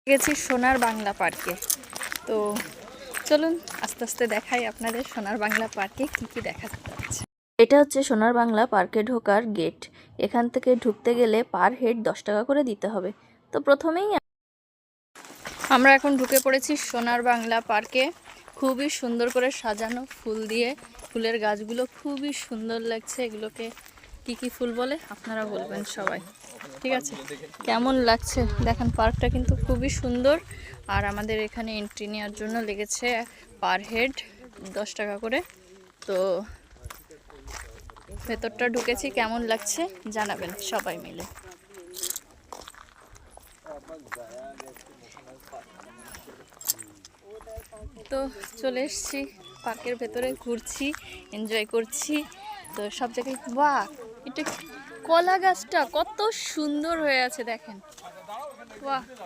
গেছি সোনার বাংলা পার্কে। তো চলুন আস্তে আস্তে দেখাই আপনাদের সোনার বাংলা পার্কে কি কি দেখা যাচ্ছে। এটা হচ্ছে সোনার বাংলা পার্কে ঢোকার গেট। এখান থেকে ঢুকতে গেলে পার হেড 10 টাকা করে দিতে হবে। তো প্রথমেই আমরা এখন ঢুকে পড়েছি সোনার বাংলা পার্কে। খুবই সুন্দর করে সাজানো ফুল দিয়ে, ফুলের গাছগুলো খুবই সুন্দর লাগছে। এগুলোকে কি কি ফুল বলে আপনারা বলবেন সবাই, ঠিক আছে? কেমন লাগছে দেখেন, পার্কটা কিন্তু খুবই সুন্দর। আর আমাদের এখানে এন্ট্রি নেওয়ার জন্য লেগেছে পার হেড 10 টাকা করে। তো ভেতরটা ঢুকেছি, কেমন লাগছে জানাবেন সবাই মিলে। তো চলে এসেছি পার্কের ভেতরে, ঘুরছি, এনজয় করছি। তো সব জায়গায় বাহ, এটা কলা গাছটা কত সুন্দর হয়ে আছে দেখেন, বাহ।